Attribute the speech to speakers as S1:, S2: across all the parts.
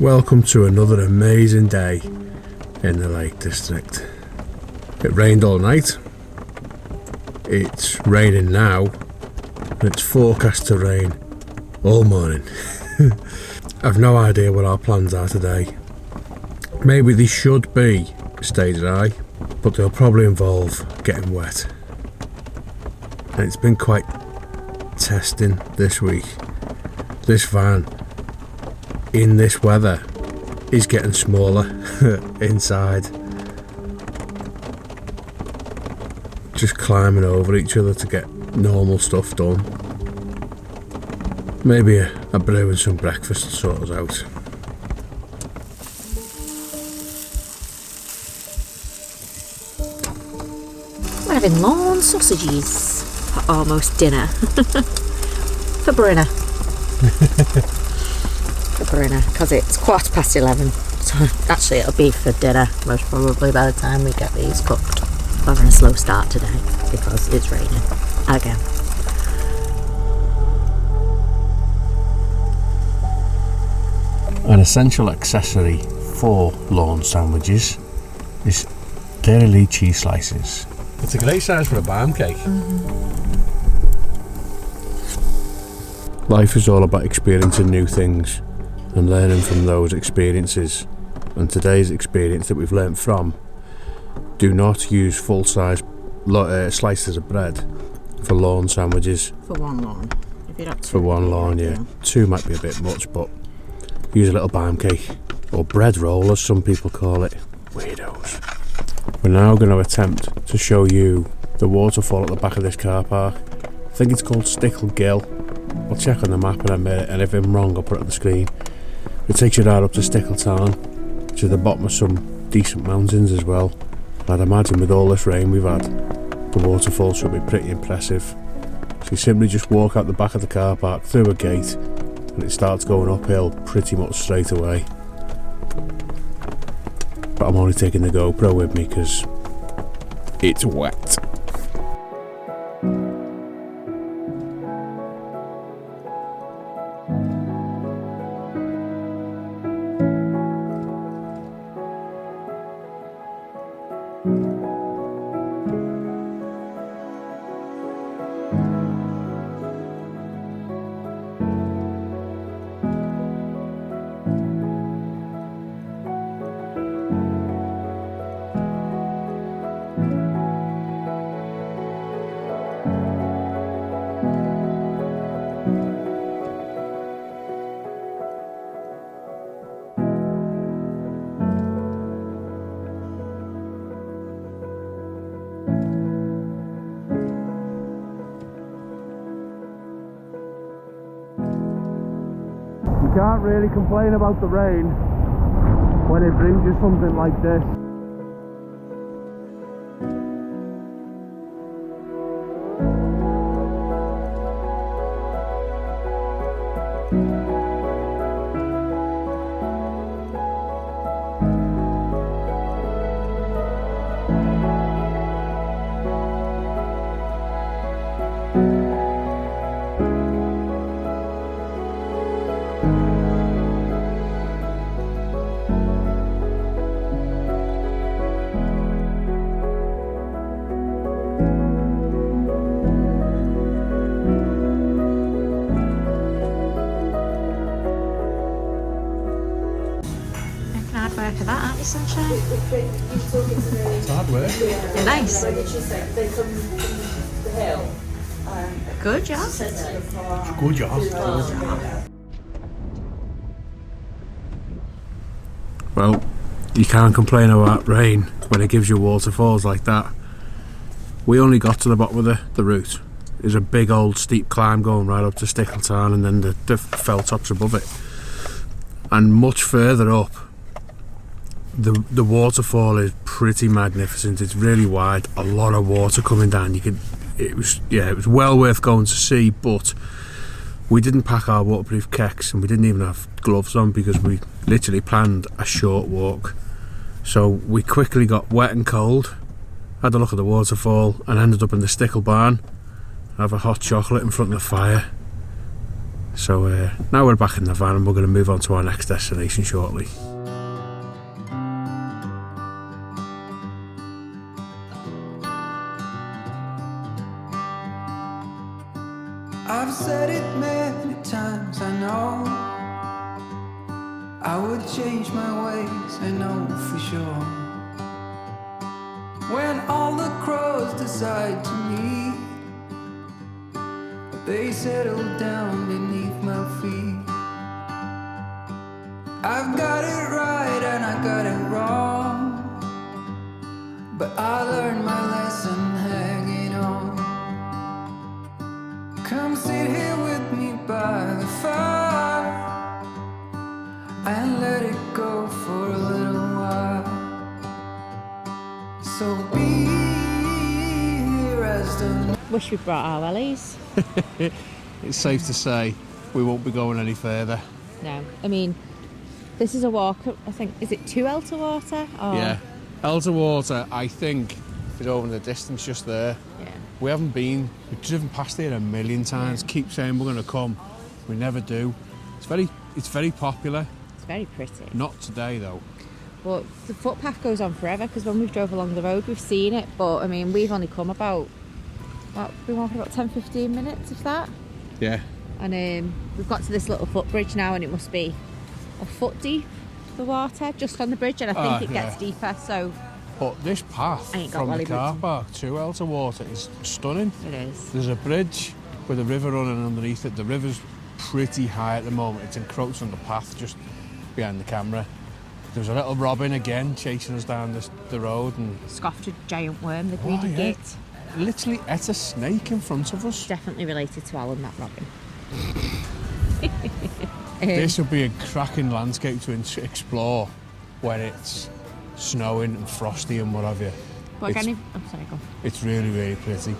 S1: Welcome to another amazing day in the Lake District. It rained all night, it's raining now, and it's forecast to rain all morning. I've no idea what our plans are today. Maybe they should be stay dry, but they'll probably involve getting wet. And it's been quite testing this week. This van in this weather is getting smaller inside, just climbing over each other to get normal stuff done. Maybe a brew and some breakfast will sort us out.
S2: We're having lawn sausages for almost dinner. For Brunner. Because it's 11:15, so actually it'll be for dinner most probably by the time we get these cooked. We're having a slow start today because it's raining again.
S1: An essential accessory for lawn sandwiches is dairy lead cheese slices. It's a great size for a barm cake. Life is all about experiencing new things and learning from those experiences. And today's experience that we've learnt from: do not use full-size slices of bread for lawn sandwiches.
S2: For one lawn. If you're
S1: for one lawn, yeah. Two might be a bit much, but use a little barm cake, or bread roll as some people call it. Weirdos. We're now going to attempt to show you the waterfall at the back of this car park. I think it's called Stickle Gill. I'll check on the map in a minute, and if I'm wrong I'll put it on the screen. It takes you right up to Stickle Town, which is the bottom of some decent mountains as well. I'd imagine with all this rain we've had, the waterfall should be pretty impressive. So you simply just walk out the back of the car park through a gate, and it starts going uphill pretty much straight away. But I'm only taking the GoPro with me because it's wet. You can't really complain about the rain when it brings you something like this.
S2: For that, aren't you, sunshine?
S1: It's hard work.
S2: They're nice.
S3: They come from the hill.
S2: Good job.
S1: Good job. Well, you can't complain about rain when it gives you waterfalls like that. We only got to the bottom of the route. There's a big old steep climb going right up to Stickle Town, and then the fell tops above it. And much further up, the waterfall is pretty magnificent. It's really wide, a lot of water coming down. It was well worth going to see, but we didn't pack our waterproof keks, and we didn't even have gloves on because we literally planned a short walk. So we quickly got wet and cold, had a look at the waterfall, and ended up in the Stickle barn, have a hot chocolate in front of the fire, So now we're back in the van and we're going to move on to our next destination shortly.
S4: I've said it many times, I know I would change my ways, I know for sure. When all the crows decide to meet, they settle down beneath my feet. I've got it right and I got it wrong, but I learned my lesson hanging on. Come sit here with me by the fire and let it go for a little while. So be here as the...
S2: Wish we brought our wellies.
S1: It's safe to say we won't be going any further.
S2: No, I mean, this is a walk, I think, is it to Elterwater? Or...
S1: Yeah, Elterwater, I think, is over in the distance just there.
S2: Yeah.
S1: We haven't been, we've driven past here a million times, keep saying we're going to come, we never do. It's very popular.
S2: It's very pretty.
S1: Not today though.
S2: But the footpath goes on forever, because when we've drove along the road we've seen it, but I mean we've only come about, we've been walking about 10-15 minutes if that.
S1: Yeah.
S2: And we've got to this little footbridge now and it must be a foot deep, the water, just on the bridge, and I think it gets deeper, so...
S1: But this path from the car park to Elterwater is stunning.
S2: It is.
S1: There's a bridge with a river running underneath it. The river's pretty high at the moment. It's encroached on the path just behind the camera. There's a little robin again chasing us down the road and...
S2: Scoffed a giant worm, the greedy git.
S1: Literally ate a snake in front of us.
S2: Definitely related to Alan, that robin.
S1: This would be a cracking landscape to explore when it's snowing and frosty and what have you.
S2: But again, go.
S1: It's really, really pretty.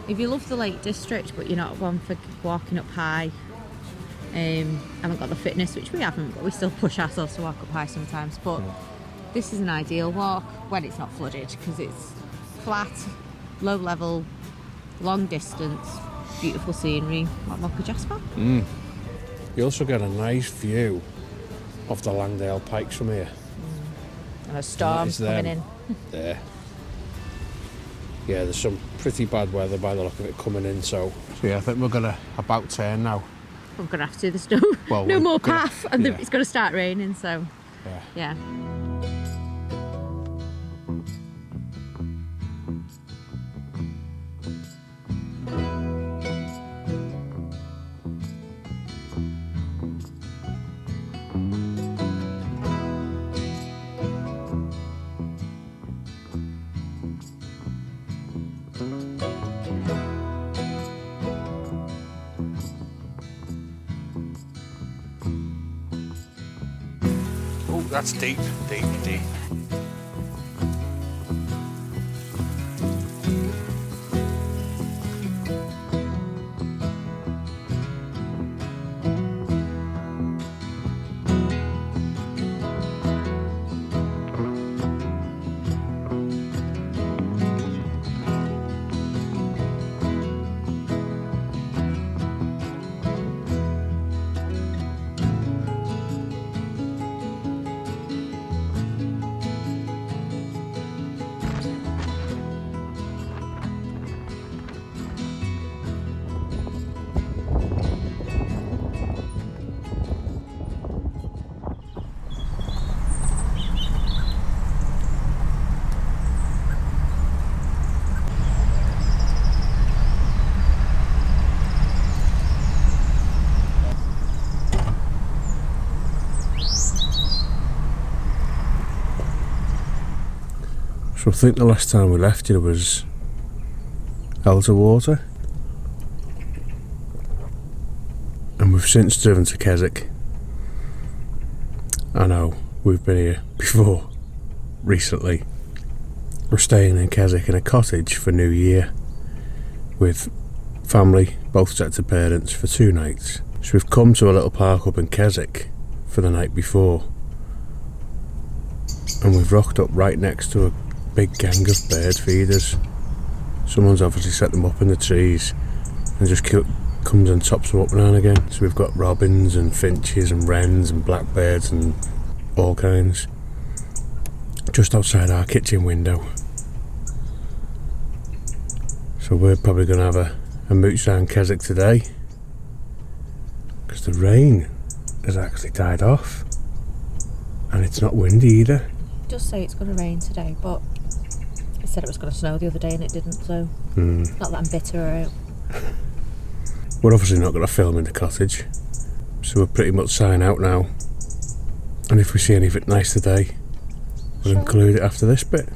S2: If you love the Lake District but you're not one for walking up high, haven't got the fitness, which we haven't, but we still push ourselves to walk up high sometimes, but this is an ideal walk when it's not flooded, because it's flat, low level, long distance, beautiful scenery. What more could you ask for?
S1: You also get a nice view of the Langdale Pikes from here.
S2: And a storm coming in.
S1: There. Yeah, there's some pretty bad weather by the look of it coming in, so yeah, I think we're gonna about turn now.
S2: We're gonna have to do this. No
S1: We're
S2: more
S1: gonna-
S2: path, and
S1: yeah.
S2: it's gonna start raining, so yeah.
S1: Oh, that's deep, deep, deep. So I think the last time we left here was Elterwater, and we've since driven to Keswick. I know, we've been here before, recently. We're staying in Keswick in a cottage for New Year with family, both sets of parents, for 2 nights. So we've come to a little park up in Keswick for the night before, and we've rocked up right next to a big gang of bird feeders. Someone's obviously set them up in the trees and just comes and tops them up now and again. So we've got robins and finches and wrens and blackbirds and all kinds just outside our kitchen window. So we're probably going to have a mooch down Keswick today because the rain has actually died off and it's not windy either.
S2: It does say it's going to rain today, but it said it was going to snow the other day and it didn't, so not that I'm bitter or out.
S1: We're obviously not going to film in the cottage, so we'll pretty much sign out now. And if we see anything nice today, we'll include it after this bit.